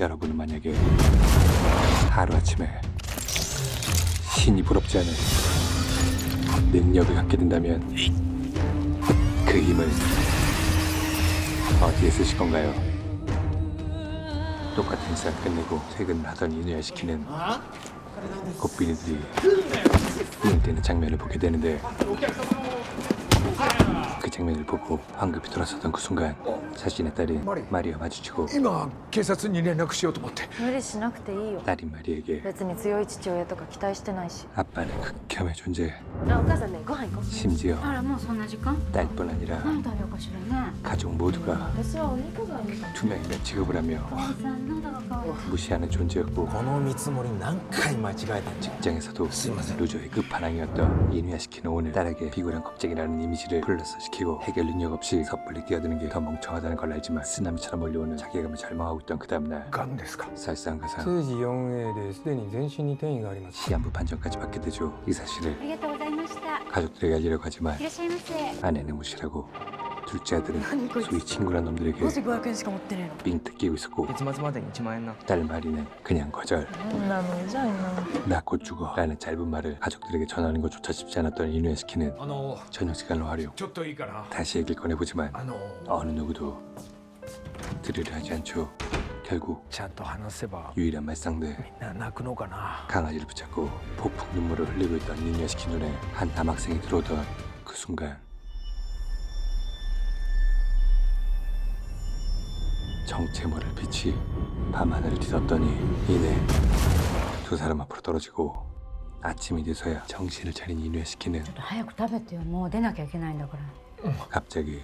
여러분은 만약에 하루아침에 신이 부럽지 않은 능력을 갖게 된다면 그 힘을 어디에 쓰실 건가요? 똑같은 일상 끝내고 퇴근을 하던 이누야 시키는 꽃비니들이 눈을 떼는 장면을 보게 되는데, 그 장면을 보고 황급히 돌아섰던 그 순간 자신의 딸인 마리와 마주치고 今警察に連絡しようと思って。無理しなくていいよ。 딸인 마리에게 別に強い父親とか期待してないし。 아빠는 극혐의 존재, お母さんね、ご飯行こう。 심지어 あらもうそんな時間 딸뿐 아니라 何食べようかしらね 가족 모두가 私はお肉がいいかも。 투명인간 취급을 하며 お兄さん喉が渇いて 무시하는 존재였고, この見積もり何回間違えたんじゃ。 직장에서도 루저의 끝판왕이었던 이누야 시키는 오늘 딸에게 비굴한 겁쟁이라는 이미지를 플러스시키고 해결 능력 없이 섣불리 끼어드는 게 더 멍청하다는 걸 알지만 쓰나미처럼 몰려오는 자괴감을 절망하고 있던 그 다음날 ガンですか。 설상가상 数字 4A ですでに全身に転移があります 시한부 판정까지 받게 되죠. 이 사실을 ありがとうございました 가족들에게 알리려고 하지만 いらっしゃいませ 아내는 무시하고 둘째 아들은 소위 친구란 놈들에게 500円しか持ってねえの。 삥 뜯기고 있었고, 月末までに1万円な 딸 마리는 그냥 거절. そんなのうざいな。 나 곧 죽어 라는 짧은 말을 가족들에게 전하는 것조차 쉽지 않았던 이누야 시키는 저녁 시간을 활용. ちょっといいかな。 다시 얘기를 꺼내보지만 어느 누구도 들으려 하지 않죠. 결국 ちゃんと話せば 유일한 말상대 みんな泣くのかな。 강아지를 붙잡고 폭풍 눈물을 흘리고 있던 이누야 시키 눈에 한 남학생이 들어오던 그 순간 정체 모를 빛이 밤하늘을 뒤덮더니 이내 두 사람 앞으로 떨어지고 아침이 돼서야 정신을 차린 이누야 시키는 早く食べてよもう出なきゃいけないんだから 갑자기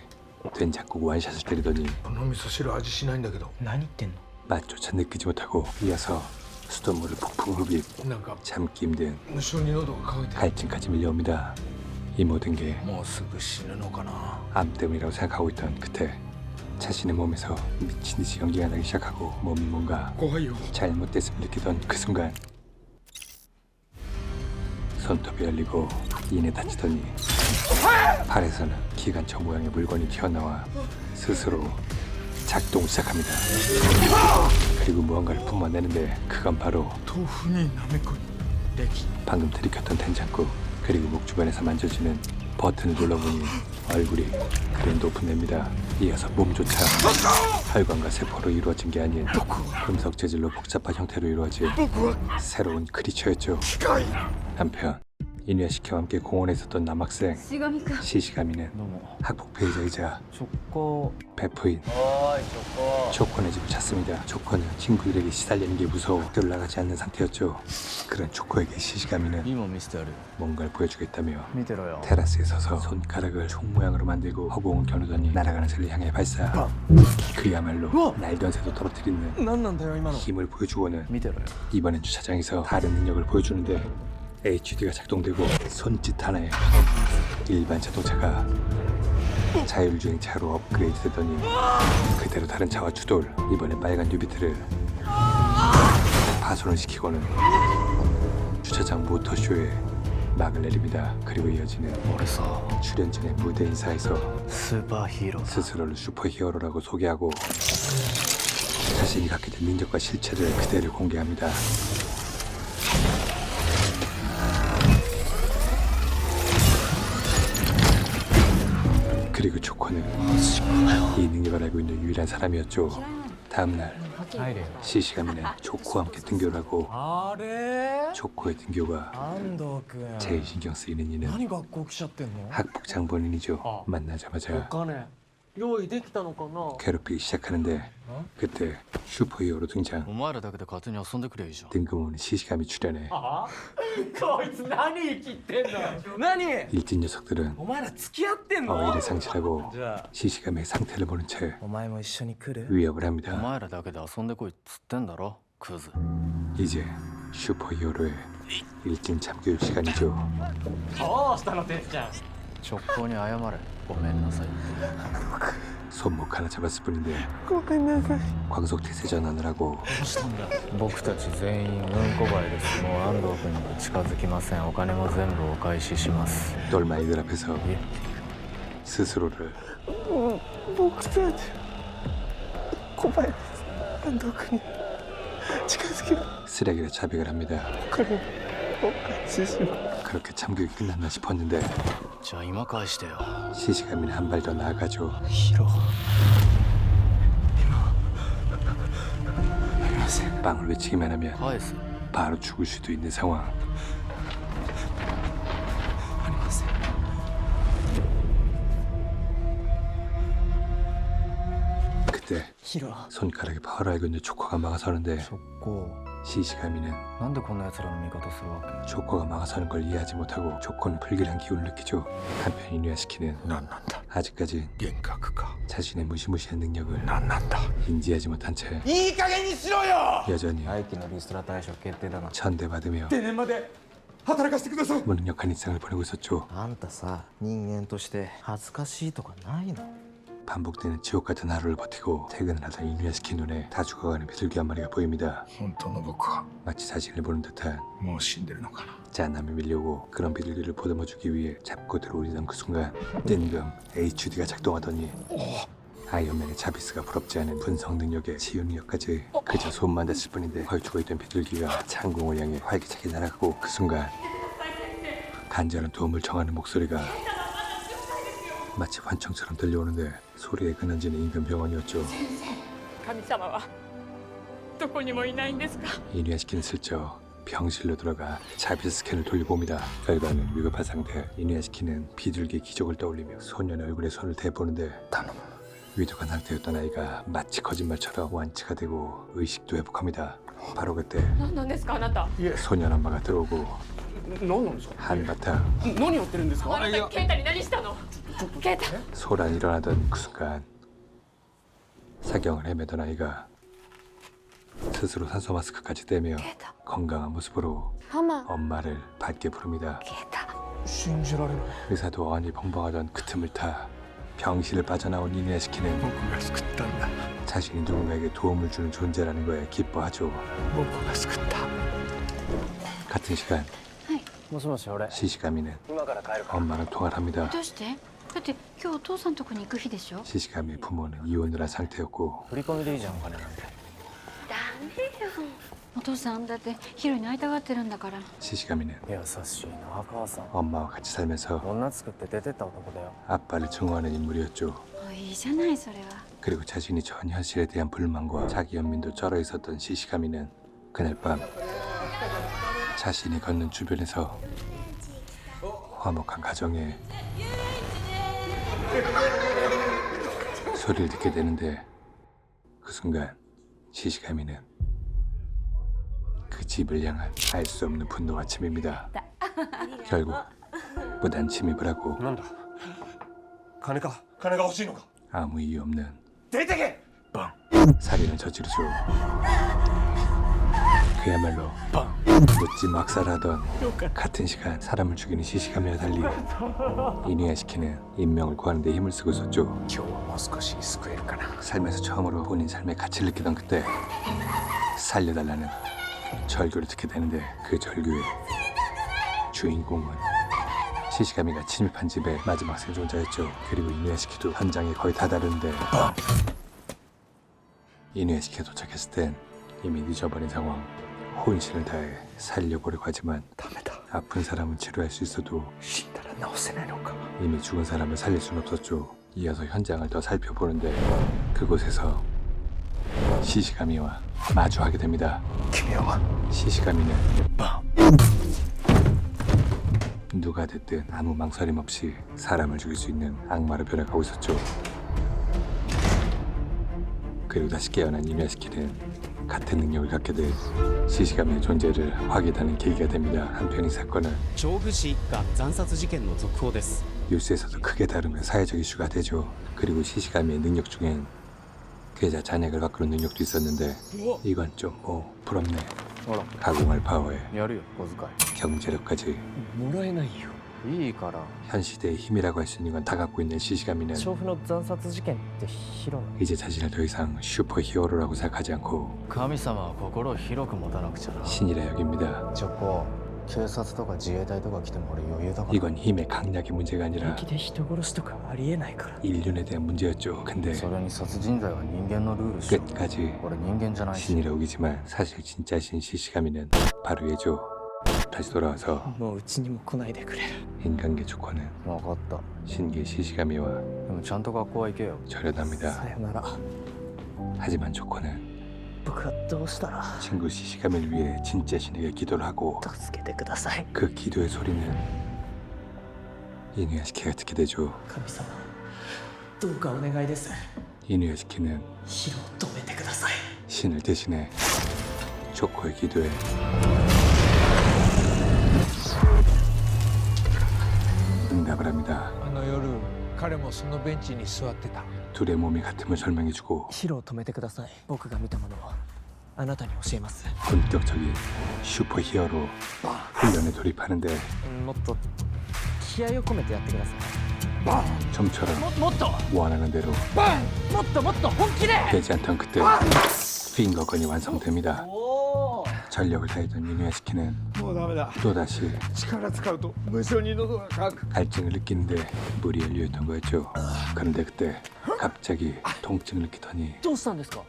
된장국 완샷을 때리더니 この味噌汁味しないんだけど。何言ってんの 맛조차 느끼지 못하고 이어서 수돗물을 폭풍 흡입, なんか 참기 힘든 無性に喉が渇いて。 갈증까지 밀려옵니다. 이 모든 게 もうすぐ死ぬのかな。 암 때문이라고 생각하고 있던 그때 자신의 몸에서 미친 듯이 연기가 나기 시작하고 몸이 뭔가 怖いよ。 잘못됐음을 느끼던 그 순간 손톱이 열리고 이내 다치더니 팔에서는 기관총 모양의 물건이 튀어나와 스스로 작동을 시작합니다. 그리고 무언가를 뿜어내는데 그건 바로 豆腐になめこ液。 방금 들이켰던 된장국, 그리고 목 주변에서 만져지는 버튼을 눌러보니 얼굴이 그랜 높은앱니다. 이어서 몸조차 혈관과 세포로 이루어진 게 아닌 금속 재질로 복잡한 형태로 이루어진 새로운 크리처였죠. 한편 이누야 시키와 함께 공원에 있었던 남학생 しがみくん 시시가미는 どうも 학폭 피해자이자 チョコ 베프인 おーいチョコ 초코네 집을 찾습니다. 초코는 친구들에게 시달리는 게 무서워 학교를 나가지 않는 상태였죠. 그런 초코에게 시시가미는 いいもん見せてやる 뭔가를 보여주겠다며 見てろよ 테라스에 서서 손가락을 총 모양으로 만들고 허공을 겨누더니 날아가는 새를 향해 발사. 그야말로 날던 새도 떨어뜨리는 何なんだよ今の 힘을 보여주고는 見てろよ 이번엔 주차장에서 다른 능력을 보여주는데 HUD가 작동되고 손짓 하나에 일반 자동차가 자율주행차로 업그레이드 되더니 그대로 다른 차와 추돌. 이번엔 빨간 뉴비트를 파손을 시키고는 주차장 모터쇼에 막을 내립니다. 그리고 이어지는 俺さ 출연진의 무대 인사에서 スーパーヒーロー 스스로를 슈퍼히어로라고 소개하고 자신이 갖게 된 능력과 실체를 그대로 공개합니다. 그리고 초코는 이 능력을 알고 있는 유일한 사람이었죠. 다음날 入れよ 시시가미는 초코와 함께 등교를 하고 あれ 초코의 등교가 安藤君 제일 신경 쓰이는 이는 何学校来ちゃってんの 학폭 장본인이죠. 만나자마자 金用意できたのかな 괴롭히기 시작하는데 그때 슈퍼히어로 등장. お前らだけで勝手に遊んでくれいいじゃん 뜬금없는 시시감이 출연해 こいつ何生きてんの何 일진 녀석들은 お前ら付き合ってんの 어이를 상실하고 じゃあ 시시감의 상태를 모른 채 お前も一緒に来る 위협을 お 합니다. 前らだけで遊んでこいっつってんだろクズ 이제 슈퍼히어로의 일진 참교육 시간이죠. どうしたのてっちゃん直行に謝れごめんなさい 손목 하나 잡았을 뿐인데 광속 태세 전환을 하고 僕たち全員うんこばいですもう安藤君には近づきませんお金も全部お返しします 똘마이들 앞에서 스스로를 僕たち小林監督に 쓰레기로 자백을 합니다. 그렇게 참교육이 끝났나 싶었는데 じゃあ今返してよ 시시가미는 한 발 더 나아가죠. ヒロ 빵을 외치기만 하면 返す 바로 죽을 수도 있는 상황. 그때 ヒロ 손가락에 바로 알고 있는 조커가 막아서는데 速攻 시시가미는 なんでこんな奴らの味方するわけ 조커가 막아서는 걸 이해하지 못하고 조커는 불길한 기운을 느끼죠. 한편 이누야시키는 何なんだ 아직까지 幻覚か 자신의 무시무시한 능력을 何なんだ 인지하지 못한 채 いい加減にしろよ 여전히 来期のリストラ対象決定だな 천대받으며 定年まで働かせてください 무능력한 일상을 보내고 있었죠. あんたさ人間として恥ずかしいとかないの 반복되는 지옥 같은 하루를 버티고 퇴근을 하던 이누야시키 눈에 다 죽어가는 비둘기 한 마리가 보입니다. 本当の僕は 마치 자신을 보는 듯한 もう死んでるのかな 짠함이 밀려오고 그런 비둘기를 보듬어주기 위해 잡고 들어올리던 그 순간 뜬금 HUD가 작동하더니 아이언맨의 자비스가 부럽지 않은 분석 능력에 치유 능력까지 그저 손만 댔을 뿐인데 거의 죽어있던 비둘기가 창공을 향해 활기차게 날아가고 그 순간 간절한 도움을 청하는 목소리가 마치 환청처럼 들려오는데 소리의 근원지는 인근 병원이었죠. 神様はどこにもいないんですか 이누야시키는 슬쩍 병실로 들어가 자비스 스캔을 돌려봅니다. 결과는 위급한 상태. 이누야시키는 비둘기의 기적을 떠올리며 소년의 얼굴에 손을 대보는데 위독한 상태였던 아이가 마치 거짓말처럼 완치가 되고 의식도 회복합니다. 바로 그때 何なんですかあなた 소년 엄마가 들어오고 何なんですか 한바탕 何やってるんですかあなたケイタに何したのケイタ 소란이 일어나던 그 순간 사경을 헤매던 아이가 스스로 산소 마스크까지 떼며 건강한 모습으로 ママ 엄마를 밝게 부릅니다. ケイタ信じられない 의사도 어안이 벙벙하던 그 틈을 타 병실을 빠져나온 이누야시키는 僕が救ったんだ 자신이 누군가에게 도움을 주는 존재라는 거에 기뻐하죠. 僕が救った 같은 시간 もしもし俺 시시가미는 今から帰るか 엄마랑 통화를 합니다. どうしてだって今日お父さんとこに行く日でしょ 시시가미의 부모는 이혼을 한 상태였고 振り込みでいいじゃんお金なんてお父さんだってヒロに会いたがってるんだから 시시가미는 優しいな母さん 엄마와 같이 살면서 女作って出てった男だよ 아빠를 증오하는 인물이었죠. もういいじゃないそれは 그리고 자신이 전 현실에 대한 불만과 자기 연민도 쩔어 있었던 시시가미는 그날 밤 자신이 걷는 주변에서 화목한 가정에 소리를 듣게 되는데 그 순간 시시가미는 그 집을 향한 알 수 없는 분노가 치밉니다. 결국 무단 침입을 하고 なんだ金か金が欲しいのか 아무 이유 없는 出てけ 살인을 저지르죠. 그야말로 묻지 막살하던 같은 시간 사람을 죽이는 시시가미와 달리 이누야시키는 인명을 구하는 데 힘을 쓰고 있었죠. 今日はもう少し救えるかな 살면서 처음으로 본인 삶의 가치를 느끼던 그때 살려달라는 절규를 듣게 되는데 그 절규의 주인공은 시시가미가 침입한 집의 마지막 생존자였죠. 그리고 이누야시키도 현장에 거의 다다르는데 이누야시키가 도착했을 땐 이미 늦어버린 상황. 혼신을 다해 살려보려고 하지만 ダメだ 아픈 사람은 치료할 수 있어도 死んだら治せないのか 이미 죽은 사람을 살릴 수는 없었죠. 이어서 현장을 더 살펴보는데 그곳에서 시시가미와 마주하게 됩니다. 君は 시시가미는 누가 됐든 아무 망설임 없이 사람을 죽일 수 있는 악마로 변해가고 있었죠. 그리고 다시 깨어난 이누야시키는 같은 능력을 갖게 돼 시시가미의 존재를 확인하는 계기가 됩니다. 한편 이 사건은 調布市一家惨殺事件の続報です 뉴스에서도 크게 다루며 사회적 이슈가 되죠. 그리고 시시가미의 능력 중엔 계좌 잔액을 바꾸는 능력도 있었는데 이건 좀 부럽네. ほら 가공할 파워에 やるよ小遣 경제력까지 もらえないよいいいから 현 시대의 힘이라고 할 수 있는 건 다 갖고 있는 시시가미는 調布の惨殺事件ってヒロの 이제 자신을 더 이상 슈퍼 히어로라고 생각하지 않고 神様は心を広く持たなくちゃな 신이라 여깁니다. チョコ警察とか自衛隊とか来ても俺余裕だから 이건 힘의 강약의 문제가 아니라 で人殺しとかありえないから 인륜에 대한 문제였죠. 근데 それに殺人罪は人間のルールっしょ 끝까지 俺人間じゃないし 신이라 우기지만 사실 진짜 신 시시가미는 바로 얘죠. 다시 돌아와서 もううちにも来ないでくれ 인간계 조커는 分かった 신계 시시가미와 でもちゃんと学校は行けよ 절연합니다. さよなら 하지만 조커는 僕はどうしたら 친구 시시가미를 위해 진짜 신에게 기도를 하고 助けてください 그 기도의 소리는 이누야시키가 듣게 되죠. 神様どうかお願いです 이누야시키는 ヒロを止めてください 신을 대신해 조커의 기도에 응답을 합니다. あの夜彼もそのベンチに座ってた 둘의 몸이 같음을 설명해주고 ヒロを止めてください僕が見たものはあなたに教えます 본격적인 슈퍼히어로 훈련에 돌입하는데 もっと気合を込めてやってください 좀처럼 もっと 원하는 대로 もっともっと本気で 되지 않던 그때 핑거건이 완성됩니다. おお 전력을 다했던 이누야시키는 もうダメだ 또다시 力使うと無性に喉が渇く 갈증을 느끼는데 물이 열려있던 거였죠. 그런데 그때 갑자기 통증을 느끼더니 どうしたんですか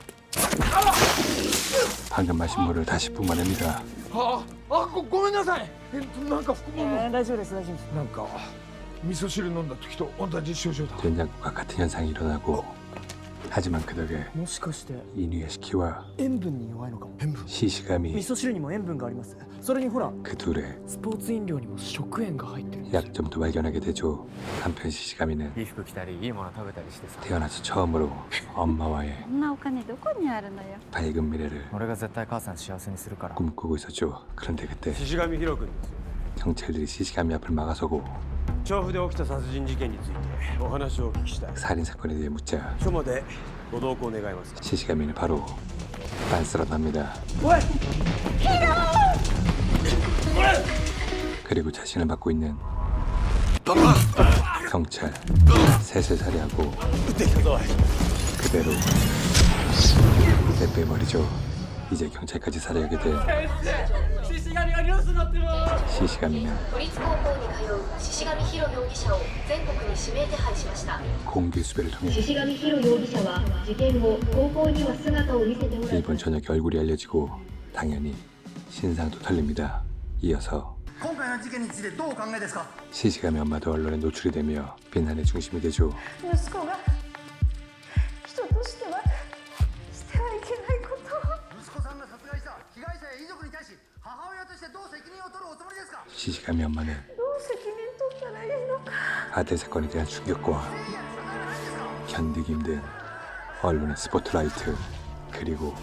방금 마신 물을 다시 뿜어냅니다. ごめんなさいなんか腹も大丈夫です大丈夫ですなんか味噌汁飲んだ時と同じ症状だ 된장국과 같은 현상이 일어나고 하지만 그 덕에 もしかして 이누야시키와 塩分に弱いのかも 시시감이 味噌汁にも塩分がありますそれにほら 그 둘의 スポーツ飲料にも食塩が入ってるんです 약점도 발견하게 되죠. 한편 시시가미는 衣服着たりいいもの食べたりしてさ 태어나서 처음으로 엄마와의 そんなお金どこにあるのよ 밝은 미래를 俺が絶対母さん幸せにするから 꿈꾸고 있었죠. 그런데 그때 獅子神ヒロ君ですよ 경찰들이 시시가미 앞을 막아서고 調布で起きた殺人事件についてお話をお聞きしたい 살인 사건에 대해 묻자 署までご同行願います 시시가미는 바로 빤스러납니다. 그리고 자신을 맡고 있는 경찰 셋을 살해하고 그대로 내빼버리죠. 이제 경찰까지 살해하게 된 獅子神がニュースになってます 시시가미는 都立高校に通う獅子神ヒロ容疑者を全国に指名手配しました 공개 수배를 통해 獅子神ヒロ容疑者は事件後高校には姿を見せておらず 일본 전역에 얼굴이 알려지고 당연히 신상도 털립니다. 이어서 今回の事件についてどうお考えですか 시시가미 엄마도 언론에 노출이 되며 비난의 중심이 되죠. 息子が人としてはいけないことを息子さんが殺害した被害者や遺族に対し母親としてどう責任を取るおつもりですか 시시가미 엄마는 どう責任取ったらいいのか 아들 사건에 대한 충격과 견디기 힘든 언론의 스포트라이트 그리고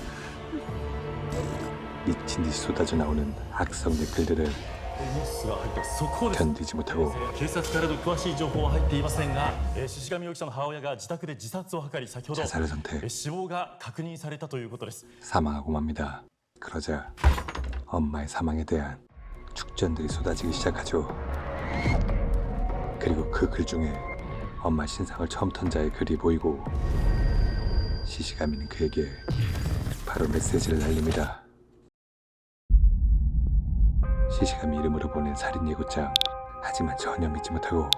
미친 듯이 쏟아져 나오는 악성 댓글들을 견디지 못하고 警察からの詳しい情報は入っていませんが、獅子神容疑者の母親が自宅で自殺を図り先ほど 자살을 선택 死亡が確認されたということです。 사망하고 맙니다. 그러자 엄마의 사망에 대한 축전들이 쏟아지기 시작하죠. 그리고 그 글 중에 엄마 신상을 처음 턴 자의 글이 보이고 시시가미는 그에게 바로 메시지를 날립니다. 시시가미 이름으로 보낸 살인 예고장. 하지만 전혀 믿지 못하고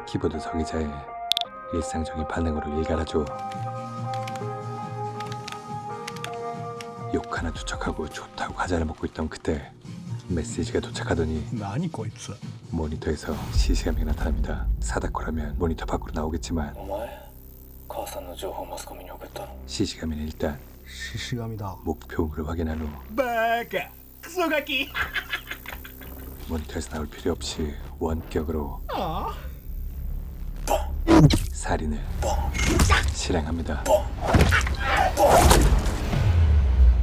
키보드 서기자의 일상적인 반응으로 일갈하죠. 욕 하나 투척하고 좋다고 과자를 먹고 있던 그때 메시지가 도착하더니 何こいつ 모니터에서 시시가미가 나타납니다. 사다코라면 모니터 밖으로 나오겠지만 お前母さんの情報マスコミに送ったの 시시가미는 일단 獅子神だ 목표물을 확인한 후 バカクソガキ 모니터에서 나올 필요 없이 원격으로 살인을 실행합니다.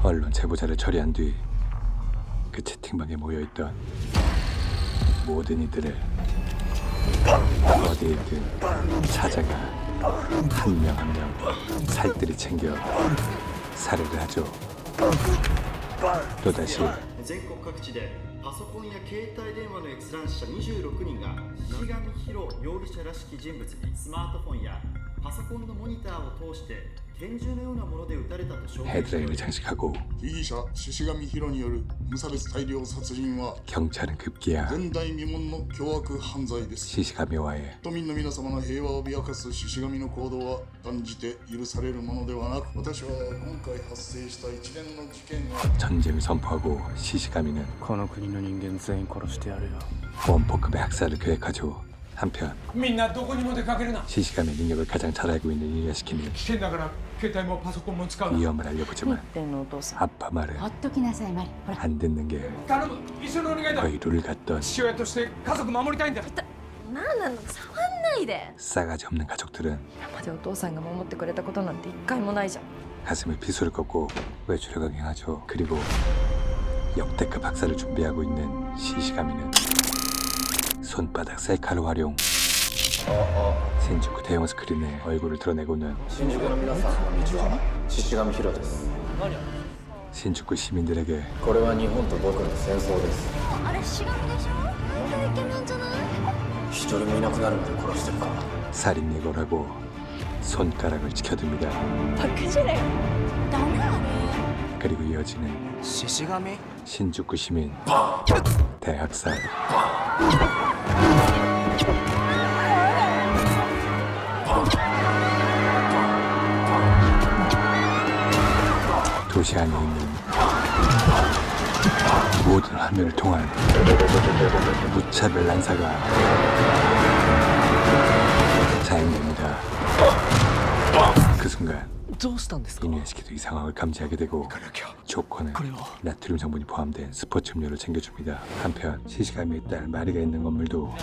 언론 제보자를 처리한 뒤 그 채팅방에 모여있던 모든 이들을 어디에 있든 찾아가 한 명 한 명 살뜰히 챙겨 살해를 하죠. 또다시 全国各地でパソコンや携帯電話の閲覧者26人が獅子神ヒロ容疑者らしき人物にスマートフォンやパソコンのモニターを通して拳銃のようなもので撃たれたと証言してお 헤드라인을 り 장식하고 被疑者獅子神ヒロによる無差別大量殺人は 경찰은 급기야 前代未聞の凶悪犯罪です。 시시가미와의 都民の皆様の平和を脅かす獅子神の行動は断じて許されるものではなく、私は今回発生した一連の事件は 전쟁을 선포하고 시시가미는 この国の人間全員殺してやるよ 원포급의 학살을 계획하죠. 한편 みんなどこにも出かけるな 시시가미의 능력을 가장 잘 알고 있는 이누야시키는 危険だから携帯もパソコンも使うな 위험을 알려보지만 ってんのお父さん 아빠 말은 ほっときなさいマリほら 안 듣는 게 頼む一緒にお願いだ 거의 룰 같던 父親として家族守りたいんだなんなの触んないで 싸가지 없는 가족들은 今までお父さんが守ってくれたことなんて一回もないじゃん 가슴에 비수를 꺾고 외출을 강행하죠. 그리고 역대급 학살을 준비하고 있는 시시가미는 손바닥 셀카를 활용 신주쿠 대형 스크린에 얼굴을 드러내고는 新宿の皆さんこんにちは獅子神ヒロです 신주쿠 시민들에게 これは日本と僕の戦争です あれしがみでしょまだイケメンじゃない一人もいなくなるまで殺してるから 살인 예고라고 손가락을 지켜듭니다. バカじゃねえダメあれ 그리고 이어지는 獅子神 신주쿠 시민 대학살. 도시 안에 있는 모든 화면을 통한 무차별 난사가 자행됩니다. 그 순간 どうしたんですか 이누야시키도 이 상황을 감지하게 되고 조커는 나트륨 성분이 포함된 스포츠 음료를 챙겨줍니다. 한편 시시가미의 딸 마리가 있는 건물도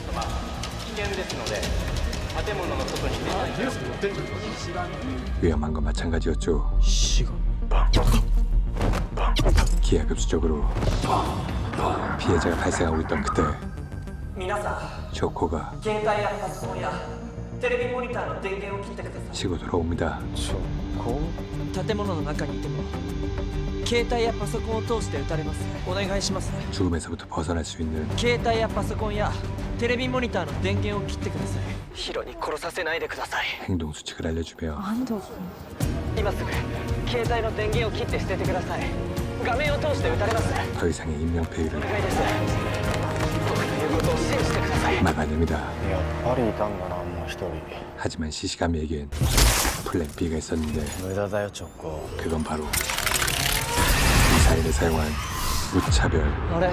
위험한 건 마찬가지였죠. 기하급수적으로 피해자가 발생하고 있던 그때 조커가 携帯やパソコンやテレビモニターの電源を切ってくださ 치고 들어옵니다. い建物の中にいても携帯やパソコンを通して撃たれますお願いします 죽음에서부터 벗어날 수 있는 携帯やパソコンやテレビモニターの電源を切ってくださいヒロに殺させないでください 행동 수칙을 알려주며 安藤君今すぐ携帯の電源を切って捨ててください画面を通して撃たれます 더 이상의 인명피해를 お願いです僕の言うことを信じてください 막아냅니다. やっぱりいたんだなもう一人 하지만 시시가미에겐 플랜 B가 있었는데 無駄だよ直行 그건 바로 미사일을 사용한 무차별 あれ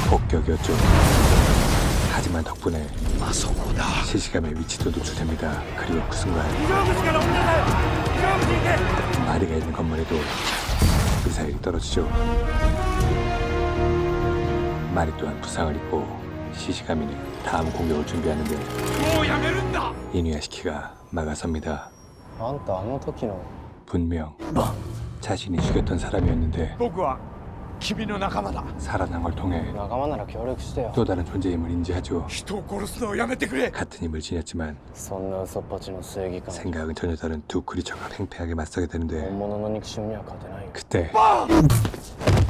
폭격이었죠. 하지만 덕분에 시시감의 위치도 노출됩니다. 그리고 그 순간 마리가 있는 건물에도 미사일이 떨어지죠. 마리 또한 부상을 입고 시시가미는 다음 공격을 준비하는데 이누야시키가 막아섭니다. あんたあの時の 분명 자신이 죽였던 사람이었는데 僕は君の仲間だ 살아난 걸 통해 仲間なら協力してよ 또 다른 존재임을 인지하죠. 人を殺すのをやめてくれ 같은 힘을 지녔지만 そんな嘘っぱちの正義感 생각은 전혀 다른 두 크리처가 팽팽하게 맞서게 되는데 本物の憎しみには勝てないよ 그때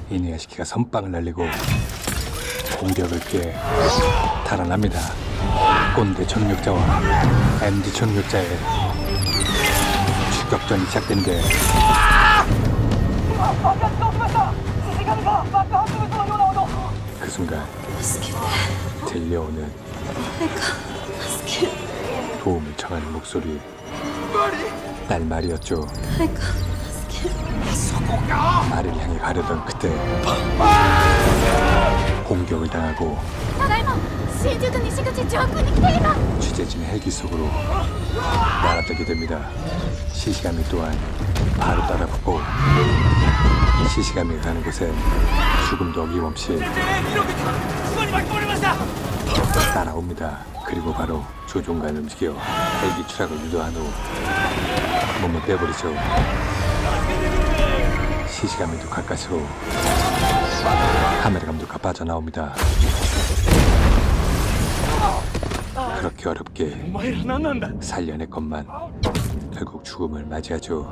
이누야시키가 선빵을 날리고 공격을 피해 달아납니다. 꼰대 초능력자와 MD 초능력자의 추격전이 시작되는데 그 순간 들려오는 도움을 청하는 목소리 딸 말이었죠. 말을 향해 가려던 그때 공격을 당하고 ただいま新宿西口上空に来ています 취재진 헬기 속으로 날아들게 됩니다. 시시가미 또한 바로 따라붙고 시시가미가 가는 곳엔 죽음도 어김없이 따라옵니다. 그리고 바로 조종관을 움직여 헬기 추락을 유도한 후 몸을 빼버리죠. 시시가미도 가까스로 카메라 감독과 빠져나옵니다. 그렇게 어렵게 살려냈건만 결국 죽음을 맞이하죠.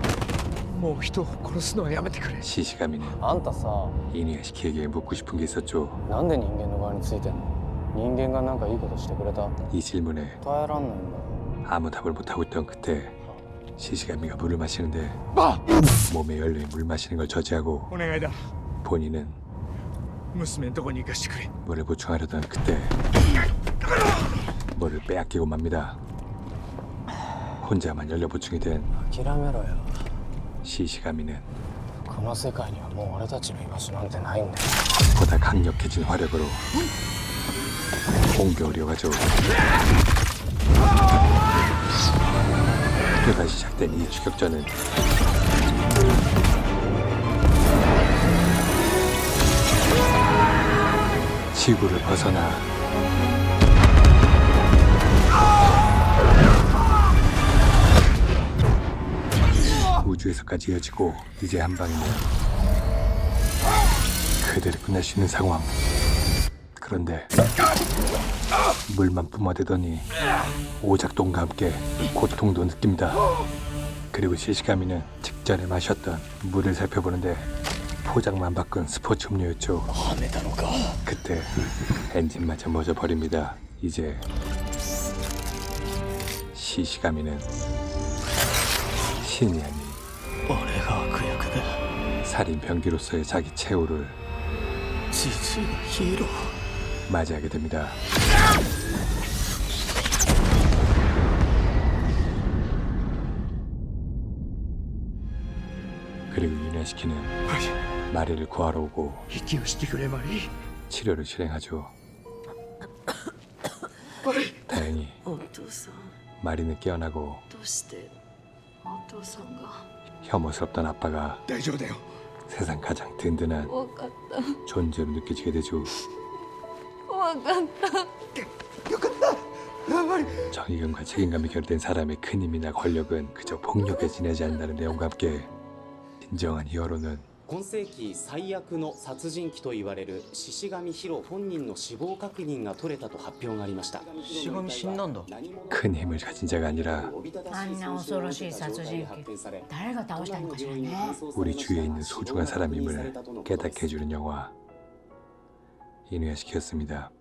もう人を殺すのはやめてくれ 시시가미는 あんたさ 이누야시키에게 묻고 싶은 게 있었죠. なんで人間の側についてんの人間がなんかいいことしてくれた 이 질문에 答えらんないんだよ 아무 답을 못하고 있던 그때 시시가미가 물을 마시는데 몸에 열린 물 마시는 걸 저지하고 お願いだ 본인은 娘のとこに行かしてくれ 물을 보충하려던 그때 물을 빼앗기고 맙니다. 혼자만 연료 보충이 된 諦めろよ 시시가미는 この世界にはもう俺たちの居場所なんてないんだよ 보다 강력해진 화력으로 공격을 이어가죠. 또다시 시작된 이 추격전은 지구를 벗어나 우주에서까지 이어지고 이제 한 방이면 그대로 끝날 수 있는 상황. 그런데 물만 뿜어대더니 오작동과 함께 고통도 느낍니다. 그리고 시시가미는 직전에 마셨던 물을 살펴보는데 포장만 바꾼 스포츠 음료였죠. 그때 엔진마저 멎어버립니다. 이제 시시가미는 신이 아닌 살인 병기로서의 자기 최후를 맞이하게 됩니다. 그리고 유네시키는 마리를 구하러 오고 치료를 실행하죠. 다행히 마리는 깨어나고 혐오스럽던 아빠가 세상 가장 든든한 존재로 느껴지게 되죠. 정의감과 책임감이 결여된 사람의 큰 힘이나 권력은 그저 폭력에 지내지 않는다는 내용과 함께 진정한 히어로는 今世紀最悪の殺人鬼と言われるシシガミヒロ本人の死亡確認が取れたと発表がありました。 시간이 신난다. 큰 힘을 가진 자가 아니라 あんな恐ろしい殺人鬼誰が倒したのかしらね 우리 주위에 있는 소중한 사람임을 깨닫게 해주는 영화 이누야시키였습니다.